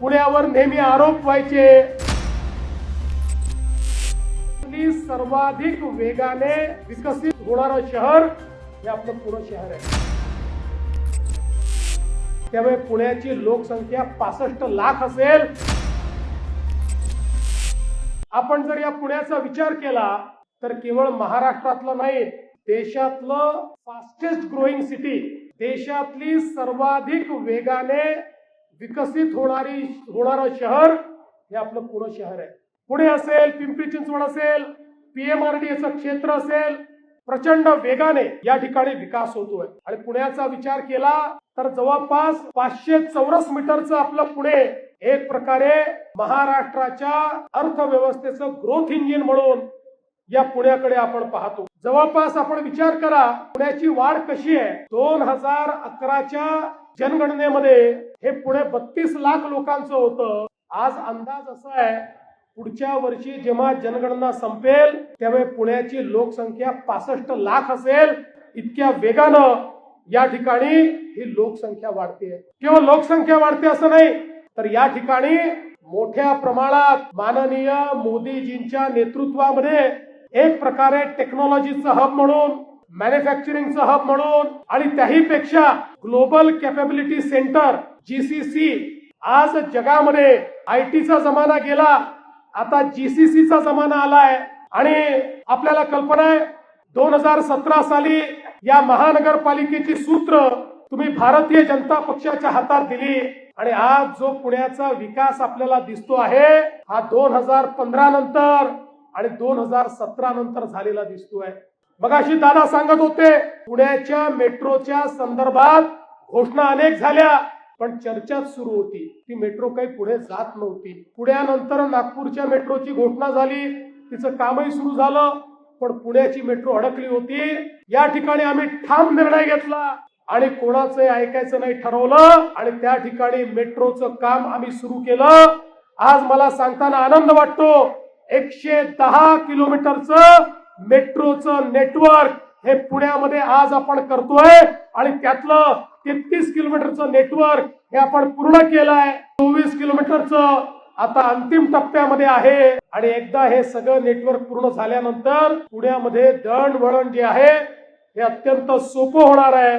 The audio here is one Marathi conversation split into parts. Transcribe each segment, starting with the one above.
पुण्यावर नेहमी आरोप व्हायचे. सर्वाधिक वेगाने विकसित होणारं शहर हे आपलं पुणे शहर आहे. त्यामुळे पुण्याची लोकसंख्या 65 लाख असेल. आपण जर या पुण्याचा विचार केला तर केवळ महाराष्ट्रातलं नाही, देशातलं फास्टेस्ट ग्रोईंग सिटी, देशातली सर्वाधिक वेगाने विकसित होणारं शहर हे आपलं पुणे शहर आहे. पुणे असेल, पिंपरी चिंचवड असेल, पीएमआरडीएचं क्षेत्र असेल, प्रचंड वेगाने या ठिकाणी विकास होतोय. आणि पुण्याचा विचार केला तर जवळपास 500 चौरस मीटरचं आपलं पुणे एक प्रकारे महाराष्ट्राच्या अर्थव्यवस्थेचं ग्रोथ इंजिन म्हणून या पुण्याकडे आपण पाहतो. जवळपास आपण विचार करा पुण्याची वाढ कशी आहे. 2011च्या जनगणनेमध्ये हे पुणे 32 लाख लोकांचं होतं. आज अंदाज असा आहे पुढच्या वर्षी जेव्हा जनगणना संपेल त्यावेळी पुण्याची लोकसंख्या 65 लाख असेल. इतक्या वेगानं या ठिकाणी ही लोकसंख्या वाढते. केवळ लोकसंख्या वाढते असं नाही तर या ठिकाणी मोठ्या प्रमाणात माननीय मोदीजींच्या नेतृत्वामध्ये एक प्रकारे टेक्नॉलॉजीचं हब म्हणून, मॅन्युफॅक्चरिंगचं हब म्हणून आणि त्याही पेक्षा ग्लोबल कॅपॅबिलिटी सेंटर जीसीसी, आज जगामध्ये आयटीचा जमाना गेला, आता जीसीसीचा जमाना आलाय. आणि आपल्याला कल्पना आहे 2017 साली या महानगरपालिकेची सूत्र तुम्ही भारतीय जनता पक्षाच्या हातात दिली आणि आज जो पुण्याचा विकास आपल्याला दिसतो आहे हा 2015 नंतर आणि 2017 नंतर झालेला दिसतोय. मगाशी दादा सांगत होते पुण्याच्या मेट्रोच्या संदर्भात घोषणा अनेक झाल्या पण चर्चाच सुरू होती. ती मेट्रो काही पुढे जात नव्हती. पुण्यानंतर नागपूरच्या मेट्रोची घोषणा झाली, तिचं कामही सुरू झालं पण पुण्याची मेट्रो अडकली होती. या ठिकाणी आम्ही ठाम निर्णय घेतला आणि कोणाचंही ऐकायचं नाही ठरवलं आणि त्या ठिकाणी मेट्रोचं काम आम्ही सुरू केलं. आज मला सांगताना आनंद वाटतो 110 किलोमीटरचं मेट्रोचं नेटवर्क हे पुण्यामध्ये आज आपण करतोय आणि त्यातलं 33 किलोमीटरचं नेटवर्क हे आपण पूर्ण केलंय. 24 किलोमीटरचं आता अंतिम टप्प्यामध्ये आहे. आणि एकदा हे सगळं नेटवर्क पूर्ण झाल्यानंतर पुण्यामध्ये दळणवळण जे आहे हे अत्यंत सोपं होणार आहे.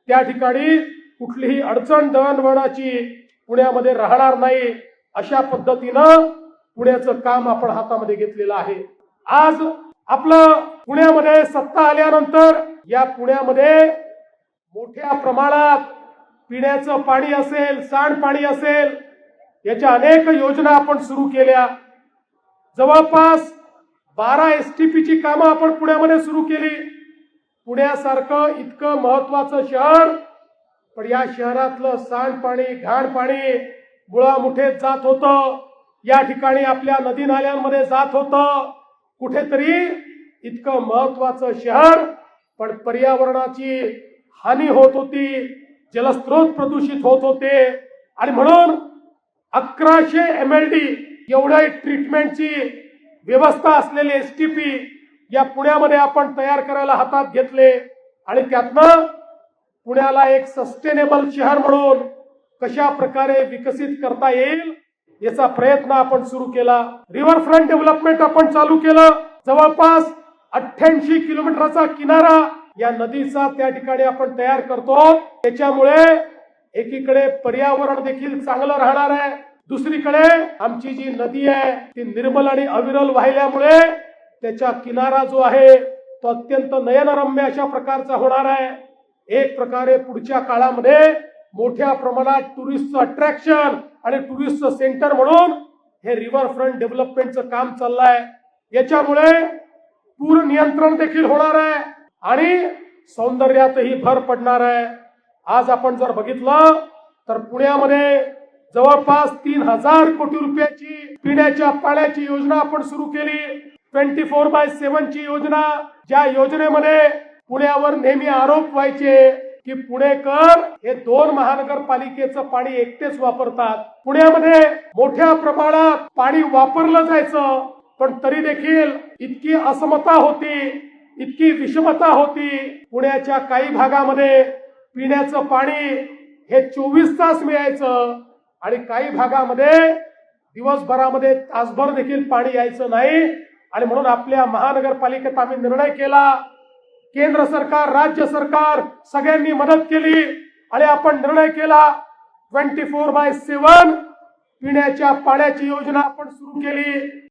त्या ठिकाणी कुठलीही अडचण दळणवळणाची पुण्यामध्ये राहणार नाही. अशा पद्धतीनं पुण्याचं काम आपण हातामध्ये घेतलेलं आहे. आज आपलं पुण्यामध्ये सत्ता आल्यानंतर या पुण्यामध्ये मोठ्या प्रमाणात पिण्याचं पाणी असेल, सांडपाणी असेल, याच्या अनेक योजना आपण सुरू केल्या. जवळपास 12 एसटीपीची कामं आपण पुण्यामध्ये सुरू केली. पुण्यासारखं इतकं महत्वाचं शहर पण या शहरातलं सांडपाणी, घाणपाणी मुळामुठेत जात होतं. या ठिकाणी आपल्या नदी नाल्यांमध्ये जात होतं. कुठेतरी इतकं महत्वाचं शहर पण पर्यावरणाची हानी होत होती, जलस्रोत प्रदूषित होत होते. आणि म्हणून 1100 MLD एवढ्या ट्रीटमेंटची व्यवस्था असलेले एसटीपी या पुण्यामध्ये आपण तयार करायला हातात घेतले आणि त्यातनं पुण्याला एक सस्टेनेबल शहर म्हणून कशा प्रकारे विकसित करता येईल याचा प्रयत्न आपण सुरू केला. रिव्हरफ्रंट डेव्हलपमेंट आपण चालू केलं. जवळपास 88 किलोमीटरचा किनारा या नदीचा त्या ठिकाणी आपण तयार करतो. त्याच्यामुळे एकीकडे पर्यावरण देखील चांगलं राहणार आहे, दुसरीकडे आमची जी नदी आहे ती निर्मल आणि अविरल वाहिल्यामुळे त्याचा किनारा जो आहे तो अत्यंत नयनरम्य अशा प्रकारचा होणार आहे. एक प्रकारे पुढच्या काळामध्ये मोठ्या प्रमाणात टुरिस्टचं अट्रॅक्शन आणि टुरिस्टचं सेंटर म्हणून हे रिव्हरफ्रंट डेव्हलपमेंटचं काम चाललंय. याच्यामुळे पूर नियंत्रण देखील होणार आहे आणि सौंदर्यातही भर पडणार आहे. आज आपण जर बघितलं तर पुण्यामध्ये जवळपास 3000 कोटी रुपयाची पिण्याच्या पाण्याची योजना आपण सुरू केली. 24/7 ची योजना, ज्या योजनेमध्ये पुण्यावर नेहमी आरोप व्हायचे की पुणेकर हे 2 महानगरपालिकेचं पाणी एकटेच वापरतात. पुण्यामध्ये मोठ्या प्रमाणात पाणी वापरलं जायचं पण तरी देखील इतकी असमता होती, इतकी विषमता होती. पुण्याच्या काही भागामध्ये पिण्याचं पाणी हे 24 तास मिळायचं आणि काही भागामध्ये दिवसभरामध्ये तासभर देखील पाणी यायचं नाही. आणि म्हणून आपल्या महानगरपालिकेत आम्ही निर्णय केला, केंद्र सरकार, राज्य सरकार सगळ्यांनी मदत केली आणि आपण निर्णय केला 24/7 पिण्याच्या पाण्याची योजना आपण सुरू केली.